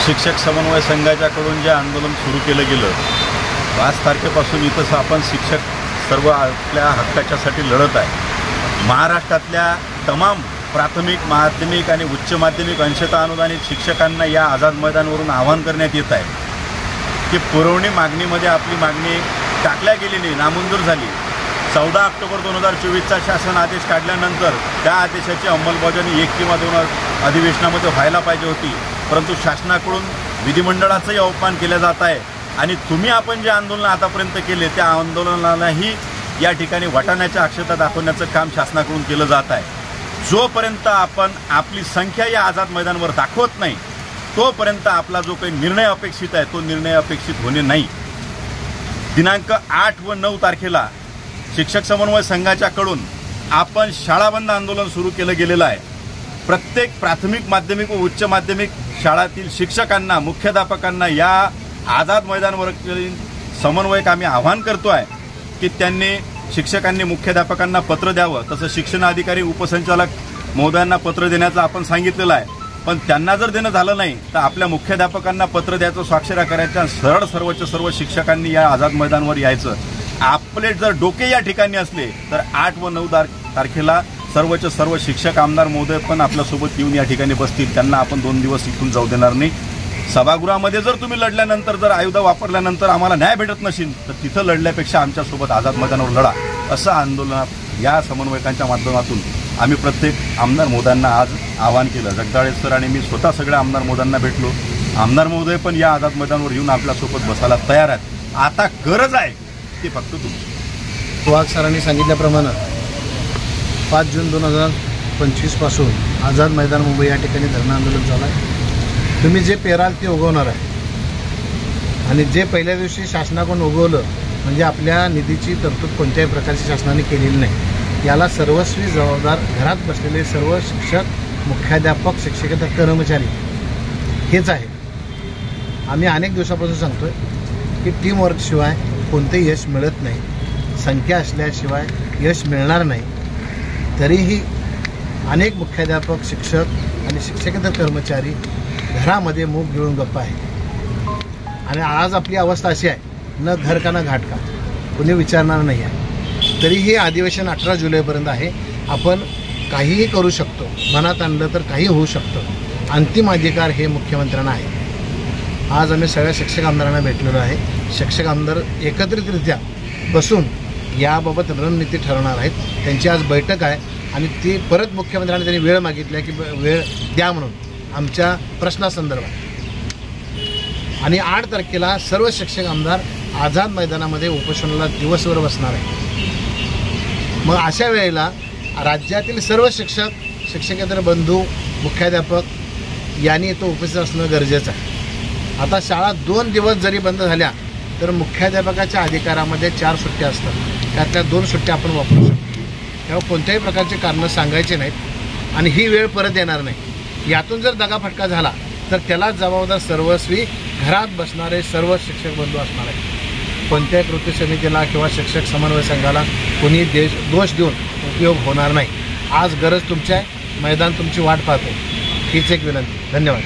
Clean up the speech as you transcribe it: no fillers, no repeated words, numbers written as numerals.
शिक्षक समन्वय संघाच्याकडून जे आंदोलन सुरू केलं गेलं 5 तारखेपासून इथं आपण शिक्षक सर्व आपल्या हक्काच्यासाठी लढत आहे। महाराष्ट्रातल्या तमाम प्राथमिक, माध्यमिक आणि उच्च माध्यमिक अंशतः अनुदानित शिक्षकांना या आझाद मैदानावरून आवाहन करण्यात येत आहे की पुरवणी मागणीमध्ये आपली मागणी टाकल्या गेली नाही, नामंजूर झाली। 14 ऑक्टोबर 2024चा शासन आदेश काढल्यानंतर त्या आदेशाची अंमलबजावणी 1 किंवा 2 अधिवेशनामध्ये व्हायला पाहिजे होती, परंतु शासनाकडून विधिमंडळाचाही अवमान केला जात आहे आणि तुम्ही आपण जे आंदोलन आतापर्यंत केले त्या आंदोलनालाही या ठिकाणी वाटाण्याच्या अक्षता दाखवण्याचं काम शासनाकडून केलं जात आहे। जोपर्यंत आपण आपली संख्या या आझाद मैदानावर दाखवत नाही तोपर्यंत आपला जो काही निर्णय अपेक्षित आहे तो निर्णय अपेक्षित होणे नाही। दिनांक 8 व 9 तारखेला शिक्षक समन्वय संघाच्याकडून आपण शाळाबंद आंदोलन सुरू केलं गेलेलं आहे। प्रत्येक प्राथमिक, माध्यमिक व उच्च माध्यमिक शाळातील शिक्षकांना, मुख्याध्यापकांना या आझाद मैदानावरील समन्वयक आम्ही आवाहन करतो आहे की त्यांनी शिक्षकांनी मुख्याध्यापकांना पत्र द्यावं। तसं शिक्षण अधिकारी, उपसंचालक महोदयांना पत्र देण्याचं आपण सांगितलेलं आहे, पण त्यांना जर देणं झालं नाही तर आपल्या मुख्याध्यापकांना पत्र द्यायचं, स्वाक्षऱ्या करायच्या, सरळ सर्व शिक्षकांनी या आझाद मैदानावर यायचं। आपले जर डोके या ठिकाणी असले तर 8 व 9 तारखेला सर्व शिक्षक आमदार महोदय पण आपल्यासोबत येऊन या ठिकाणी बसतील। त्यांना आपण 2 दिवस इथून जाऊ देणार नाही। सभागृहामध्ये जर तुम्ही लढल्यानंतर, जर आयुध वापरल्यानंतर आम्हाला न्याय भेटत नसेल तर तिथं लढल्यापेक्षा आमच्यासोबत आझाद मैदानावर लढा, असं आंदोलनात या समन्वयकांच्या माध्यमातून आम्ही प्रत्येक आमदार महोदयांना आज आवाहन केलं। जगदाळे सर आणि मी स्वतः सगळ्या आमदार महोदयांना भेटलो। आमदार महोदय पण या आझाद मैदानावर येऊन आपल्यासोबत बसायला तयार आहेत। आता गरज आहे ती फक्त तुमची। वाघ सरांनी सांगितल्याप्रमाणे 5 जून 2025 पासून आझाद मैदान मुंबई या ठिकाणी धरणं आंदोलन चालू आहे। तुम्ही जे पेराल ते उगवणार आहे आणि जे पहिल्या दिवशी शासनाकडून उगवलं म्हणजे आपल्या निधीची तरतूद कोणत्याही प्रकारची शासनाने केलेली नाही। याला सर्वस्वी जबाबदार घरात बसलेले सर्व शिक्षक, मुख्याध्यापक, शिक्षकेतर कर्मचारी हेच आहे। आम्ही अनेक दिवसापासून सांगतोय की टीम वर्कशिवाय कोणतेही यश मिळत नाही, संख्या असल्याशिवाय यश मिळणार नाही। तरीही अनेक मुख्याध्यापक, शिक्षक आणि शिक्षकेतर कर्मचारी घरामध्ये मूग गिळून गप्प आहे आणि आज आपली अवस्था अशी आहे, न घर का न घाट का, कोणी विचारणार नाही आहे। तरीही अधिवेशन 18 जुलैपर्यंत आहे। आपण काहीही करू शकतो, मनात आणलं तर काही होऊ शकतं। अंतिम अधिकार हे मुख्यमंत्र्यांना आहे। आज आम्ही सगळ्या शिक्षक आमदारांना भेटलेलो आहे। शिक्षक आमदार एकत्रितरित्या बसून याबाबत रणनीती ठरवणार आहेत। त्यांची आज बैठक आहे आणि ती परत मुख्यमंत्र्यांनी त्यांनी वेळ मागितली की वेळ द्या म्हणून आमच्या प्रश्नासंदर्भात। आणि 8 तारखेला सर्व शिक्षक आमदार आझाद मैदानामध्ये उपोषणाला दिवसभर बसणार आहे। मग अशा वेळेला राज्यातील सर्व शिक्षक, शिक्षकेतर बंधू, मुख्याध्यापक यांनी इथं उपस्थित असणं गरजेचं आहे। आता शाळा 2 दिवस जरी बंद झाल्या तर मुख्याध्यापकाच्या अधिकारामध्ये 4 सुट्ट्या असतात, त्यातल्या 2 सुट्ट्या आपण वापरू शकतो। तेव्हा कोणत्याही प्रकारचे कारणं सांगायचे नाहीत आणि ही वेळ परत येणार नाही। यातून जर दगाफटका झाला तर त्याला जबाबदार सर्वस्वी घरात बसणारे सर्व शिक्षक बंधू असणार आहेत। कोणत्याही कृती समितीला किंवा शिक्षक समन्वय संघाला कोणी दोष देऊन उपयोग होणार नाही। आज गरज तुमची आहे, मैदान तुमची वाट पाहतो, हीच एक विनंती। धन्यवाद।